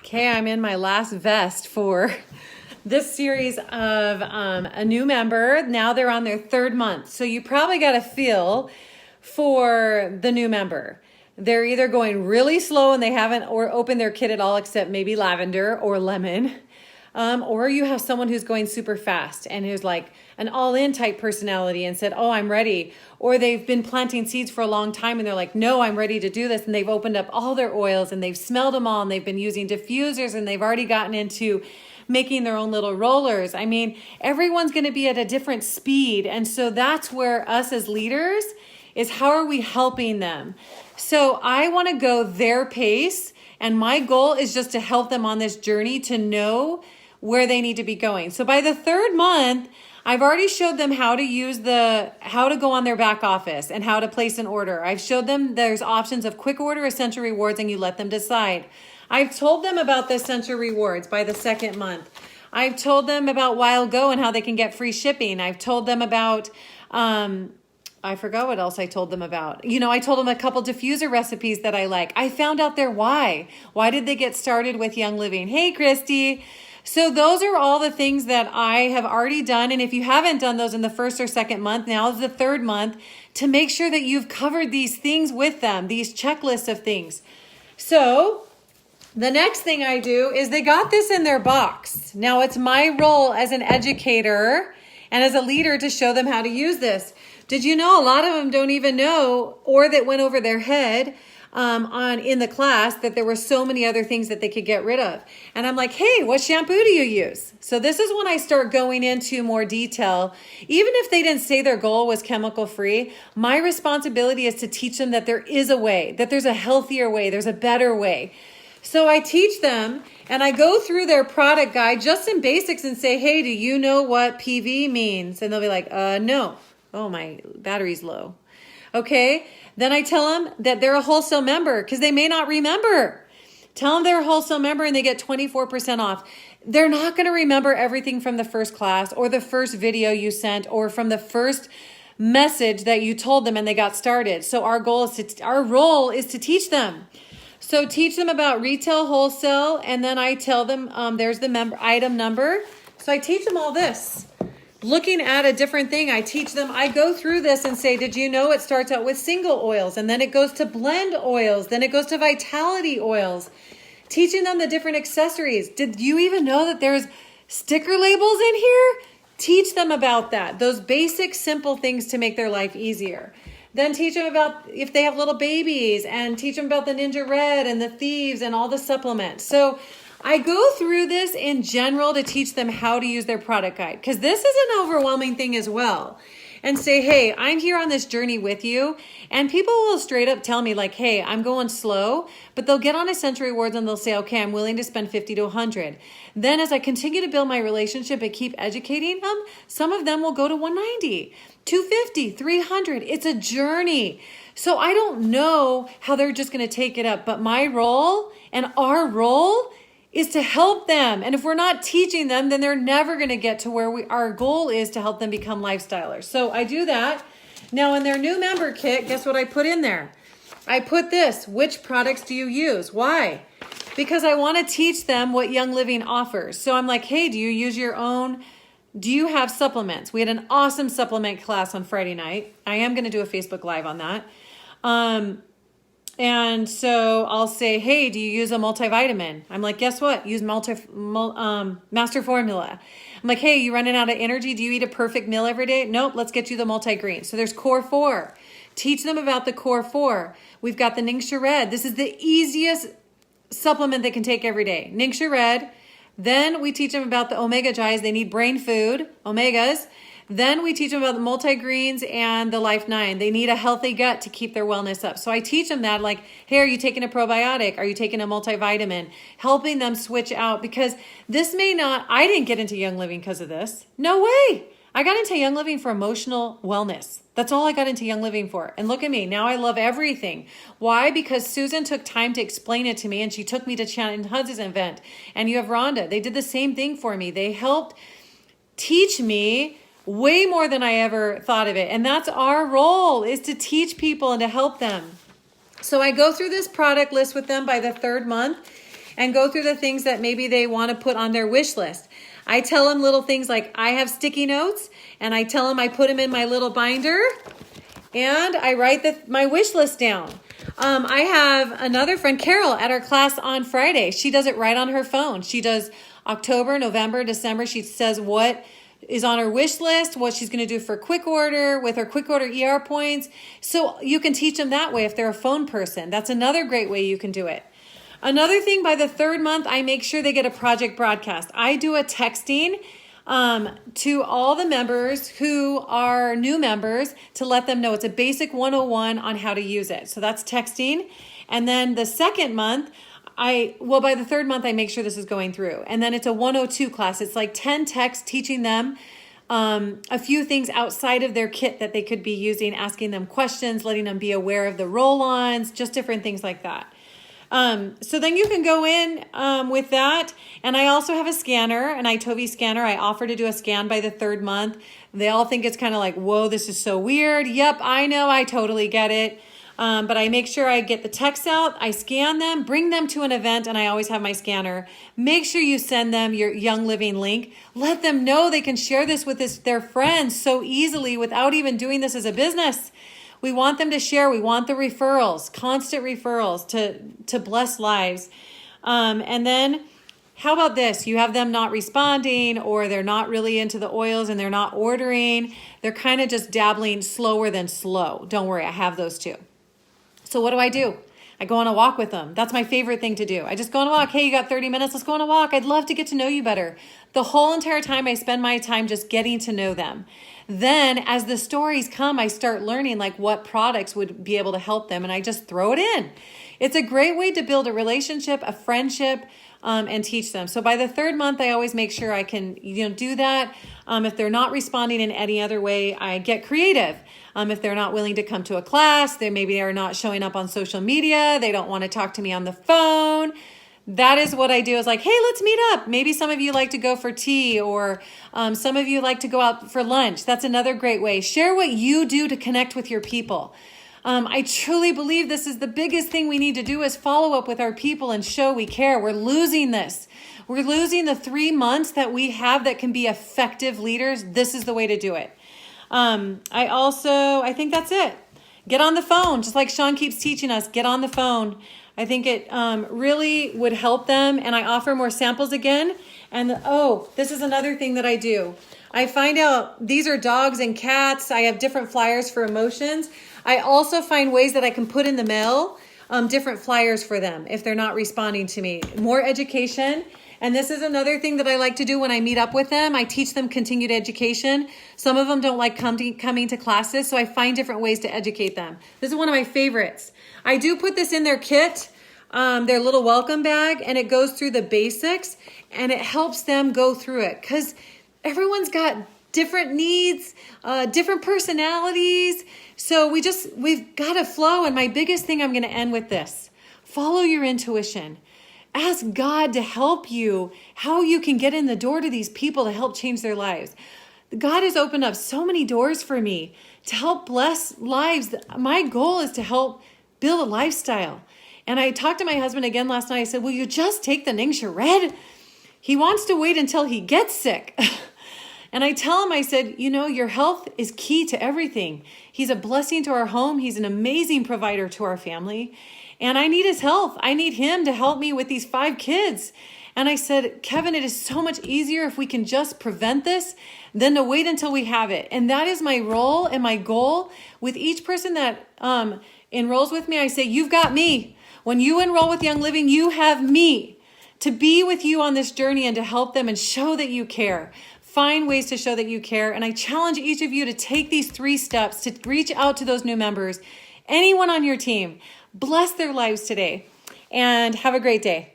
Okay, I'm in my last vest for this series of a new member. Now they're on their third month. So you probably got a feel for the new member. They're either going really slow and they haven't or opened their kit at all except maybe lavender or lemon. Or you have someone who's going super fast and who's like an all-in type personality and said, oh, I'm ready. Or they've been planting seeds for a long time and they're like, no, I'm ready to do this. And they've opened up all their oils and they've smelled them all and they've been using diffusers and they've already gotten into making their own little rollers. I mean, everyone's going to be at a different speed. And so that's where us as leaders is how are we helping them? So I want to go their pace. And my goal is just to help them on this journey to know where they need to be going. So by the third month, I've already showed them how to go on their back office and how to place an order. I've showed them there's options of quick order, essential rewards, and you let them decide. I've told them about the essential rewards by the second month. I've told them about Wild Go and how they can get free shipping. I've told them about, I forgot what else I told them about. I told them a couple diffuser recipes that I like. I found out their why. Why did they get started with Young Living? Hey, Christy. So those are all the things that I have already done. And if you haven't done those in the first or second month, now is the third month to make sure that you've covered these things with them, these checklists of things. So the next thing I do is they got this in their box. Now it's my role as an educator and as a leader to show them how to use this. Did you know a lot of them don't even know, or that went over their head in the class, that there were so many other things that they could get rid of. And I'm like, hey, what shampoo do you use? So this is when I start going into more detail. Even if they didn't say their goal was chemical free, my responsibility is to teach them that there is a way, that there's a healthier way, there's a better way. So I teach them and I go through their product guide just in basics and say, hey, do you know what PV means? And they'll be like, no. Oh, my battery's low. Okay. Then I tell them that they're a wholesale member because they may not remember. Tell them they're a wholesale member and they get 24% off. They're not going to remember everything from the first class or the first video you sent or from the first message that you told them and they got started. So our role is to teach them. So teach them about retail, wholesale, and then I tell them there's the item number. So I teach them all this. Looking at a different thing, I teach them, I go through this and say, did you know it starts out with single oils and then it goes to blend oils, then it goes to vitality oils, teaching them the different accessories. Did you even know that there's sticker labels in here? Teach them about that, those basic, simple things to make their life easier. Then teach them about if they have little babies and teach them about the Ninja Red and the Thieves and all the supplements. So I go through this in general to teach them how to use their product guide because this is an overwhelming thing as well. And say, hey, I'm here on this journey with you. And people will straight up tell me like, hey, I'm going slow, but they'll get on Essential Rewards and they'll say, okay, I'm willing to spend 50 to 100. Then as I continue to build my relationship and keep educating them, some of them will go to 190, 250, 300. It's a journey. So I don't know how they're just going to take it up, but my role and our role is to help them. And if we're not teaching them, then they're never going to get to where our goal is to help them become lifestylers. So I do that. Now in their new member kit, guess what I put in there? I put this, which products do you use? Why? Because I want to teach them what Young Living offers. So I'm like, hey, do you use your own? Do you have supplements? We had an awesome supplement class on Friday night. I am going to do a Facebook Live on that. And so I'll say, hey, do you use a multivitamin? I'm like, guess what? Use Master Formula. I'm like, hey, you running out of energy? Do you eat a perfect meal every day? Nope, let's get you the multigreen. So there's Core 4. Teach them about the Core 4. We've got the Ningxia Red. This is the easiest supplement they can take every day. Ningxia Red. Then we teach them about the Omega Gies. They need brain food, omegas. Then we teach them about the multigreens and the Life 9. They need a healthy gut to keep their wellness up. So I teach them that like, hey, are you taking a probiotic? Are you taking a multivitamin? Helping them switch out because I didn't get into Young Living because of this. No way. I got into Young Living for emotional wellness. That's all I got into Young Living for. And look at me. Now I love everything. Why? Because Susan took time to explain it to me and she took me to Shannon Hudson's event. And you have Rhonda. They did the same thing for me. They helped teach me way more than I ever thought of it. And that's our role, is to teach people and to help them. So I go through this product list with them by the third month. and go through the things that maybe they want to put on their wish list. I tell them little things like I have sticky notes, and I tell them I put them in my little binder, and I write my wish list down. I have another friend, Carol, at our class on Friday. She does it right on her phone. She does October, November, December. She says what is on her wish list, what she's going to do for quick order with her quick order ER points. So you can teach them that way if they're a phone person. That's another great way you can do it. Another thing, by the third month, I make sure they get a project broadcast. I do a texting to all the members who are new members to let them know it's a basic 101 on how to use it. So that's texting. And then the second month, by the third month, I make sure this is going through. And then it's a 102 class. It's like 10 texts teaching them a few things outside of their kit that they could be using, asking them questions, letting them be aware of the roll-ons, just different things like that. So then you can go in with that. And I also have a scanner, an iTovi scanner. I offer to do a scan by the third month. They all think it's kind of like, whoa, this is so weird. Yep, I know, I totally get it. But I make sure I get the texts out, I scan them, bring them to an event, and I always have my scanner. Make sure you send them your Young Living link. Let them know they can share this with their friends so easily without even doing this as a business. We want them to share. We want the referrals, constant referrals to bless lives. And then how about this? You have them not responding, or they're not really into the oils and they're not ordering. They're kind of just dabbling slower than slow. Don't worry, I have those too. So what do? I go on a walk with them. That's my favorite thing to do. I just go on a walk. Hey, you got 30 minutes? Let's go on a walk. I'd love to get to know you better. The whole entire time I spend my time just getting to know them. Then as the stories come, I start learning like what products would be able to help them, and I just throw it in. It's a great way to build a relationship, a friendship, and teach them. So by the third month, I always make sure I can do that. If they're not responding in any other way, I get creative. If they're not willing to come to a class, maybe they are not showing up on social media, they don't want to talk to me on the phone. That is what I do, is like, hey, let's meet up. Maybe some of you like to go for tea, or some of you like to go out for lunch. That's another great way. Share what you do to connect with your people. I truly believe this is the biggest thing we need to do, is follow up with our people and show we care. We're losing this. We're losing the 3 months that we have that can be effective leaders. This is the way to do it. I think that's it. Get on the phone, just like Sean keeps teaching us. Get on the phone. I think it really would help them. And I offer more samples again. And this is another thing that I do. I find out these are dogs and cats. I have different flyers for emotions. I also find ways that I can put in the mail, different flyers for them if they're not responding to me. More education. And this is another thing that I like to do when I meet up with them. I teach them continued education. Some of them don't like coming to classes, so I find different ways to educate them. This is one of my favorites. I do put this in their kit, their little welcome bag, and it goes through the basics, and it helps them go through it, because everyone's got different needs, different personalities. So we've got to flow. And my biggest thing, I'm going to end with this: follow your intuition. Ask God to help you how you can get in the door to these people to help change their lives. God has opened up so many doors for me to help bless lives. My goal is to help build a lifestyle. And I talked to my husband again last night. I said, will you just take the Ningxia Red? He wants to wait until he gets sick. And I tell him, I said, your health is key to everything. He's a blessing to our home. He's an amazing provider to our family. And I need his health. I need him to help me with these 5 kids. And I said, Kevin, it is so much easier if we can just prevent this than to wait until we have it. And that is my role and my goal with each person that enrolls with me. I say, you've got me. When you enroll with Young Living, you have me to be with you on this journey and to help them and show that you care. Find ways to show that you care. And I challenge each of you to take these 3 steps to reach out to those new members. Anyone on your team, bless their lives today, and have a great day.